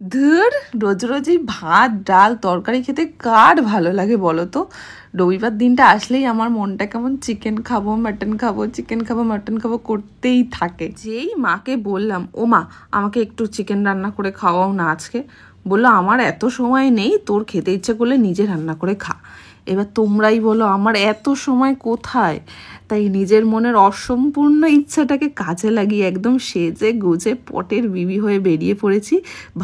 ধুর, রোজ রোজ এই ভাত ডাল তরকারি খেতে কার ভালো লাগে বলো তো? রবিবার দিনটা আসলেই আমার মনটা কেমন চিকেন খাবো মাটন খাবো, চিকেন খাবো মাটন খাবো করতেই থাকে। যেই মাকে বললাম, ও মা আমাকে একটু চিকেন রান্না করে খাওয়াও না আজকে, বললো আমার এত সময় নেই, তোর খেতে ইচ্ছে করলে নিজে রান্না করে খা। এবার তোমরাই বলো আমার এত সময় কোথায়? তাই নিজের মনের অসম্পূর্ণ ইচ্ছাটাকে কাজে লাগিয়ে একদম সেজে গুজে পটের বিবি হয়ে বেরিয়ে পড়েছি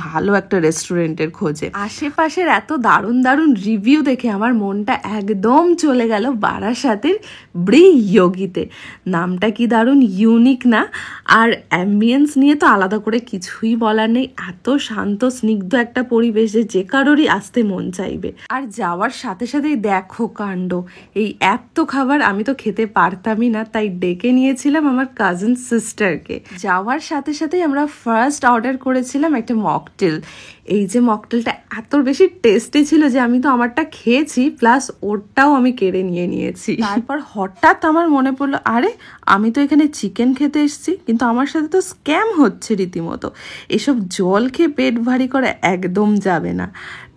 ভালো একটা রেস্টুরেন্টের খোঁজে। আশেপাশের এত দারুণ দারুণ রিভিউ দেখে আমার মনটা একদম চলে গেল বারাসাতের ব্রি ইয়োগিতে। নামটা কি দারুণ ইউনিক না? আর অ্যাম্বিয়েন্স নিয়ে তো আলাদা করে কিছুই বলার নেই, এত শান্ত স্নিগ্ধ একটা পরিবেশ যে কারোরই আসতে মন চাইবে। আর যাওয়ার সাথে সাথেই দেখো কাণ্ড, এই এত খাবার আমি তো খেতে পারতামই না, তাই ডেকে নিয়েছিলাম আমার কাজিন সিস্টারকে। যাওয়ার সাথে সাথেই আমরা ফার্স্ট অর্ডার করেছিলাম একটা মকটেল। এই যে মকটেলটা এত বেশি টেস্টি ছিল যে আমি তো আমারটা খেয়েছি, প্লাস ওরটাও আমি কেড়ে নিয়েছি। তারপর হঠাৎ আমার মনে পড়লো, আরে আমি তো এখানে চিকেন খেতে এসেছি, কিন্তু আমার সাথে তো স্ক্যাম হচ্ছে রীতিমতো। এসব জল খেয়ে পেট ভারী করা একদম যাবে না।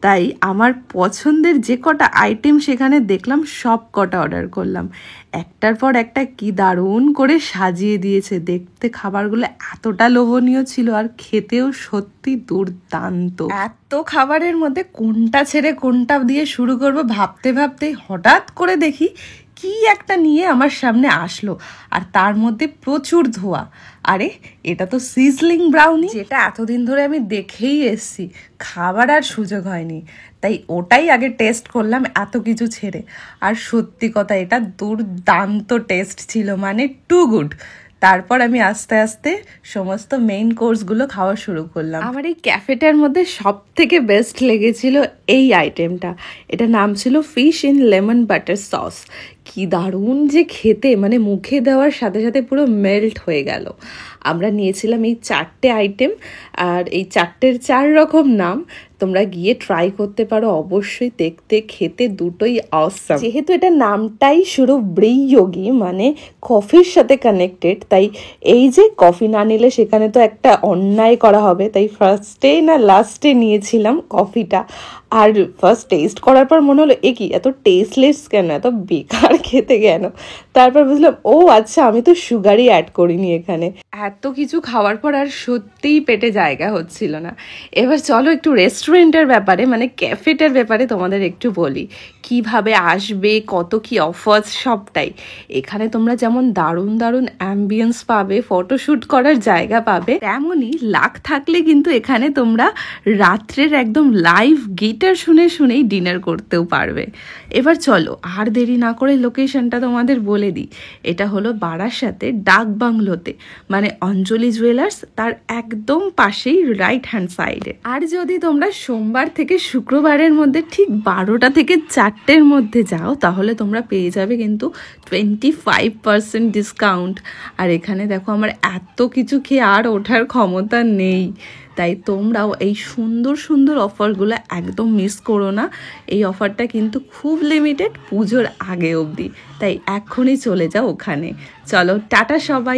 তাই আমার পছন্দের যে কটা আইটেম সেখানে দেখলাম সব কটা অর্ডার করলাম। একটার পর একটা কি দারুণ করে সাজিয়ে দিয়েছে, দেখতে খাবারগুলো এতটা লোভনীয় ছিল আর খেতেও সত্যি দুর্দান্ত। এত খাবারের মধ্যে কোনটা ছেড়ে কোনটা দিয়ে শুরু করব ভাবতে ভাবতেই হঠাৎ করে দেখি কি একটা নিয়ে আমার সামনে আসলো, আর তার মধ্যে প্রচুর ধোয়া। আরে এটা তো সিজলিং ব্রাউনি, যেটা এতদিন ধরে আমি দেখেই এসছি, খাবার আর সুযোগ হয়নি, তাই ওটাই আগে টেস্ট করলাম এত কিছু ছেড়ে। আর সত্যি কথা এটা দুর্দান্ত টেস্ট ছিল, মানে টু গুড। তারপর আমি আস্তে আস্তে সমস্ত মেইন কোর্সগুলো খাওয়া শুরু করলাম। আমার এই ক্যাফেটার মধ্যে সব থেকে বেস্ট লেগেছিল এই আইটেমটা। এটা নাম ছিল fish in lemon butter sauce. কি দারুণ যে খেতে, মানে মুখে দেওয়ার সাথে সাথে পুরো মেল্ট হয়ে গেল। আমরা নিয়েছিলাম এই 4টে আইটেম, আর এই 4টের 4 রকম নাম। তোমরা গিয়ে ট্রাই করতে পারো অবশ্যই, দেখতে খেতে দুটোই অসাম। যেহেতু এটা নামটাই শুরু ব্রি ইয়োগি, মানে কফির সাথে কানেক্টেড, তাই এই যে কফি না নিলে সেখানে তো একটা অন্যায় করা হবে, তাই ফার্স্টে না লাস্টে নিয়েছিলাম কফিটা। আর ফার্স্ট টেস্ট করার পর মনে হলো এ কি এত টেস্টলেস কেন, এত বেকার খেতে কেন। তারপর বুঝলাম ও আচ্ছা, আমি তো সুগারই অ্যাড করিনি এখানে। এত কিছু খাওয়ার পর আর সত্যিই পেটে জায়গা হচ্ছিল না। এবার চলো একটু রেস্টুরেন্টের ব্যাপারে, মানে ক্যাফেটার ব্যাপারে তোমাদের একটু বলি, কিভাবে আসবে, কত কি অফার্স সবটাই। এখানে তোমরা যেমন দারুণ দারুণ অ্যাম্বিয়েন্স পাবে, ফটোশ্যুট করার জায়গা পাবে, তেমনই লাক থাকলে কিন্তু এখানে তোমরা রাত্রের একদম লাইভ গিটার শুনে শুনেই ডিনার করতেও পারবে। এবার চলো আর দেরি না করে লোকেশনটা তোমাদের বলে দিই। এটা হলো বারাসাতে ডাক বাংলোতে, মানে অঞ্জলি জুয়েলার্স তার একদম পাশেই রাইট হ্যান্ড সাইডে। আর যদি তোমরা সোমবার থেকে শুক্রবারের মধ্যে ঠিক 12টা থেকে 4টের মধ্যে যাও, তাহলে তোমরা পেয়ে যাবে কিন্তু 25% ডিসকাউন্ট। আর এখানে দেখো আমার এত কিছু খেয়ে আর ওঠার ক্ষমতা নেই, তাই তোমরাও এই সুন্দর সুন্দর অফারগুলো একদম মিস করো না। এই অফারটা কিন্তু খুব লিমিটেড, পুজোর আগে অবধি, তাই এখনই চলে যাও ওখানে। চলো টাটা সবাই।